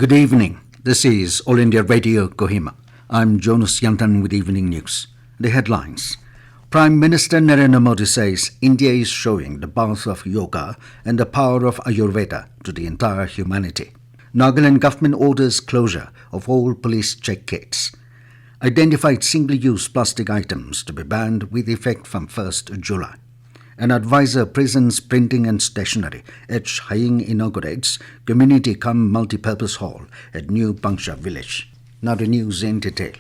Good evening. This is All India Radio Kohima. I'm Jonas Yantan with Evening News. The headlines. Prime Minister Narendra Modi says India is showing the path of yoga and the power of Ayurveda to the entire humanity. Nagaland Government orders closure of all police check gates. Identified single-use plastic items to be banned with effect from 1st July. An advisor prisons printing and stationery at Haiying inaugurates community-cum multi-purpose hall at new Pangsha village. Now the news in detail.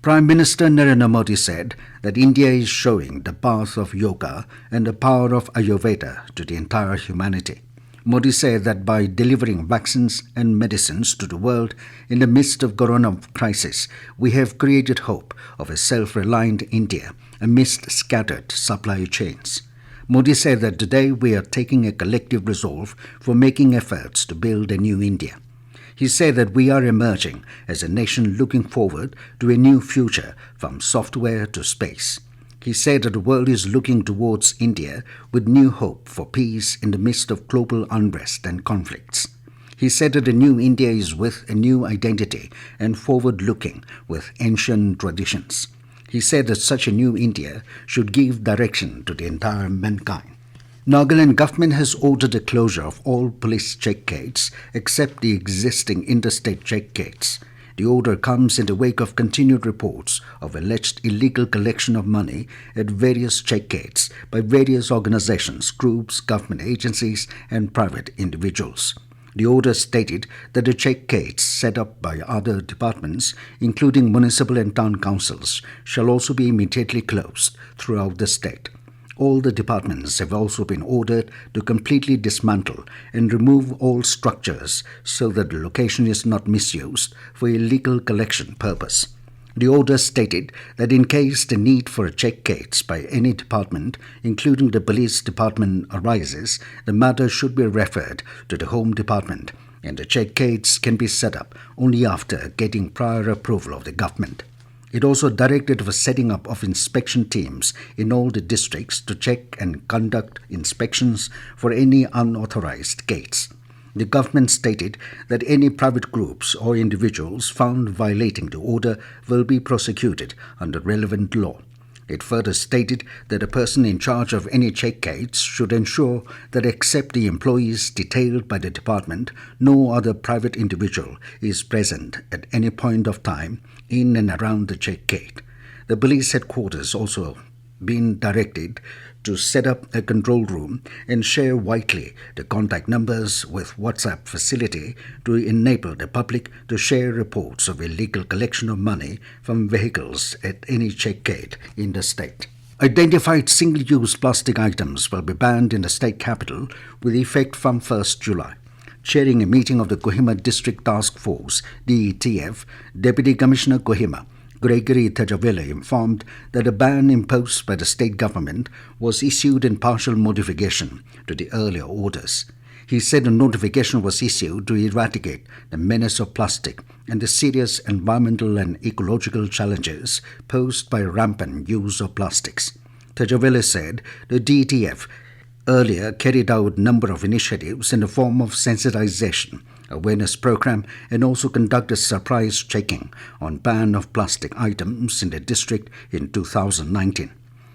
Prime Minister Narendra Modi said that India is showing the path of yoga and the power of Ayurveda to the entire humanity. Modi said that by delivering vaccines and medicines to the world in the midst of corona crisis, we have created hope of a self-reliant India amidst scattered supply chains. Modi said that today we are taking a collective resolve for making efforts to build a new India. He said that we are emerging as a nation looking forward to a new future from software to space. He said that the world is looking towards India with new hope for peace in the midst of global unrest and conflicts. He said that the new India is with a new identity and forward-looking with ancient traditions. He said that such a new India should give direction to the entire mankind. Nagaland Government has ordered the closure of all police check gates except the existing interstate check gates. The order comes in the wake of continued reports of alleged illegal collection of money at various check gates by various organizations, groups, government agencies, and private individuals. The order stated that the check gates set up by other departments, including municipal and town councils, shall also be immediately closed throughout the state. All the departments have also been ordered to completely dismantle and remove all structures so that the location is not misused for illegal collection purpose. The order stated that in case the need for a check gates by any department, including the police department, arises, the matter should be referred to the Home Department, and the check gates can be set up only after getting prior approval of the government. It also directed for setting up of inspection teams in all the districts to check and conduct inspections for any unauthorized gates. The government stated that any private groups or individuals found violating the order will be prosecuted under relevant law. It further stated that a person in charge of any check gates should ensure that except the employees detailed by the department, no other private individual is present at any point of time in and around the check gate. The police headquarters also been directed to set up a control room and share widely the contact numbers with WhatsApp facility to enable the public to share reports of illegal collection of money from vehicles at any check gate in the state. Identified single-use plastic items will be banned in the state capital with effect from 1st July. Chairing a meeting of the Kohima District Task Force, DETF, Deputy Commissioner Kohima, Gregory Thajavele informed that a ban imposed by the state government was issued in partial modification to the earlier orders. He said a notification was issued to eradicate the menace of plastic and the serious environmental and ecological challenges posed by rampant use of plastics. Thajavele said the DETF earlier carried out a number of initiatives in the form of sensitization, awareness program, and also conducted surprise checking on ban of plastic items in the district in 2019.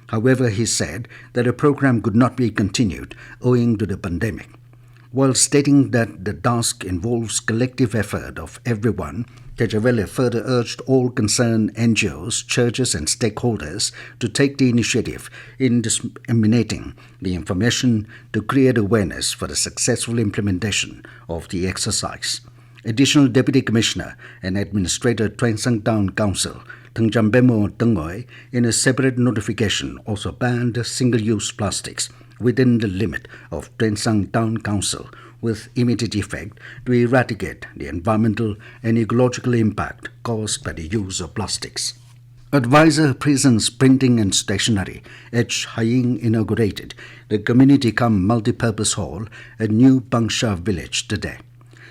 However, he said that the program could not be continued owing to the pandemic. While stating that the task involves collective effort of everyone, Thajavele further urged all concerned NGOs, churches and stakeholders to take the initiative in disseminating the information to create awareness for the successful implementation of the exercise. Additional Deputy Commissioner and Administrator Tuensang Town Council Thengjambemo Tengoi, in a separate notification, also banned single-use plastics within the limit of Tuensang Town Council with immediate effect to eradicate the environmental and ecological impact caused by the use of plastics. Advisor prisons printing and stationery at Haiying inaugurated the community-cum multi-purpose hall at new Pangsha village today.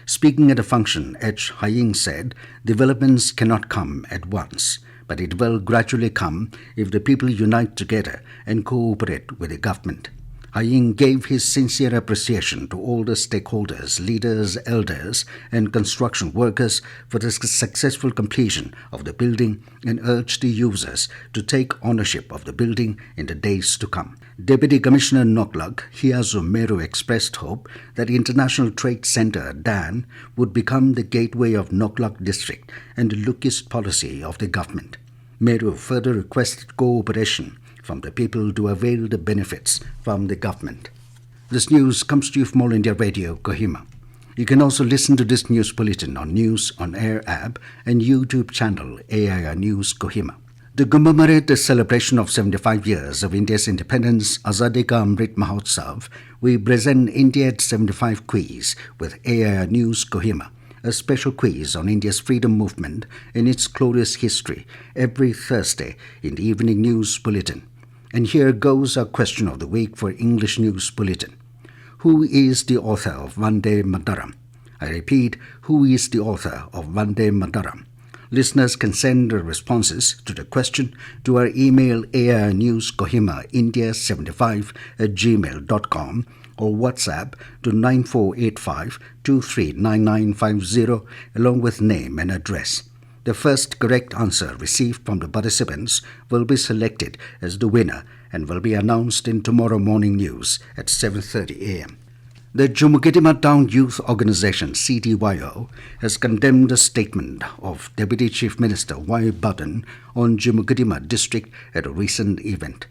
Speaking at a function, Haiying said developments cannot come at once, but it will gradually come if the people unite together and cooperate with the government. Haiying gave his sincere appreciation to all the stakeholders, leaders, elders, and construction workers for the successful completion of the building and urged the users to take ownership of the building in the days to come. Deputy Commissioner Noklak Hiazu Meru expressed hope that International Trade Center DAN would become the gateway of Noklak district and the lookist policy of the government. Meru further requested cooperation from the people to avail the benefits from the government. This news comes to you from All India Radio, Kohima. You can also listen to this news bulletin on News on Air app and YouTube channel AIR News Kohima. To commemorate the celebration of 75 years of India's independence, Azadi Ka Amrit Mahotsav, we present India at 75 quiz with AIR News Kohima, a special quiz on India's freedom movement and its glorious history every Thursday in the evening news bulletin. And here goes our question of the week for English News Bulletin. Who is the author of Vande Mataram? I repeat, who is the author of Vande Mataram? Listeners can send their responses to the question to our email airnewskohimaindia75@gmail.com or WhatsApp to 9485239950 along with name and address. The first correct answer received from the participants will be selected as the winner and will be announced in tomorrow morning news at 7:30 a.m. The Jumukedima Town Youth Organization CTYO has condemned a statement of Deputy Chief Minister Y. Button on Jumukedima district at a recent event.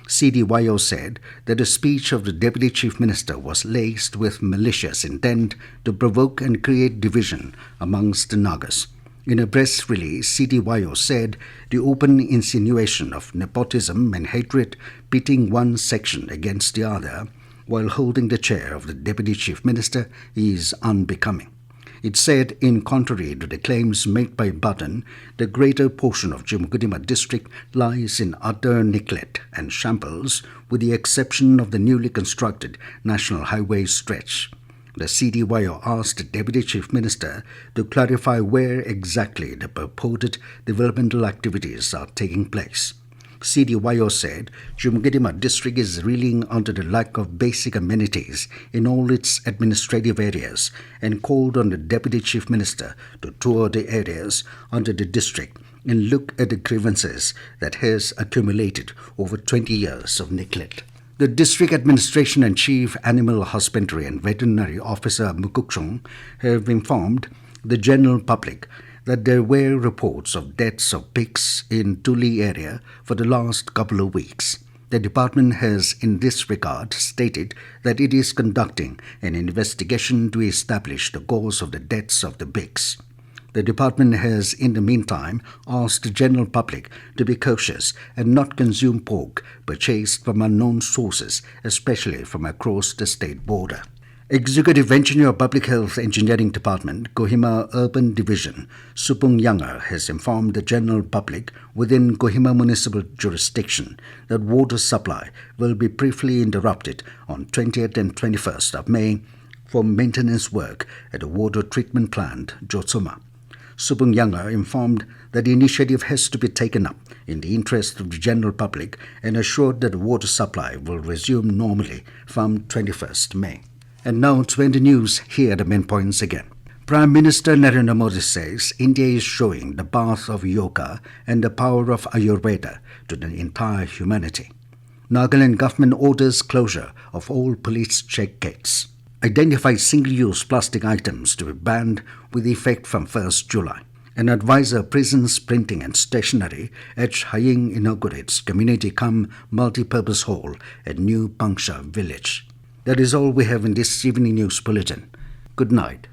CTYO said that the speech of the Deputy Chief Minister was laced with malicious intent to provoke and create division amongst the Nagas. In a press release, CTYO said the open insinuation of nepotism and hatred pitting one section against the other while holding the chair of the Deputy Chief Minister is unbecoming. It said, in contrary to the claims made by Button, the greater portion of Jumukedima district lies in utter neglect and shambles with the exception of the newly constructed National Highway stretch. The CTYO asked the Deputy Chief Minister to clarify where exactly the purported developmental activities are taking place. CTYO said Jumukedima district is reeling under the lack of basic amenities in all its administrative areas and called on the Deputy Chief Minister to tour the areas under the district and look at the grievances that has accumulated over 20 years of neglect. The District Administration and Chief Animal Husbandry and Veterinary Officer Mukukchung have informed the general public that there were reports of deaths of pigs in Tuli area for the last couple of weeks. The department has in this regard stated that it is conducting an investigation to establish the cause of the deaths of the pigs. The department has, in the meantime, asked the general public to be cautious and not consume pork purchased from unknown sources, especially from across the state border. Executive Engineer Public Health Engineering Department, Kohima Urban Division, Supung Younger, has informed the general public within Kohima Municipal Jurisdiction that water supply will be briefly interrupted on 20th and 21st of May for maintenance work at the water treatment plant, Jotsuma. Supung Younger informed that the initiative has to be taken up in the interest of the general public and assured that the water supply will resume normally from 21st May. And now to end the news, here are the main points again. Prime Minister Narendra Modi says India is showing the path of yoga and the power of Ayurveda to the entire humanity. Nagaland Government orders closure of all police check gates. Identifies single-use plastic items to be banned with effect from 1st July. An advisor prisons printing and stationery at Haiying inaugurates community-cum multi-purpose hall at New Pangsha village. That is all we have in this evening news bulletin. Good night.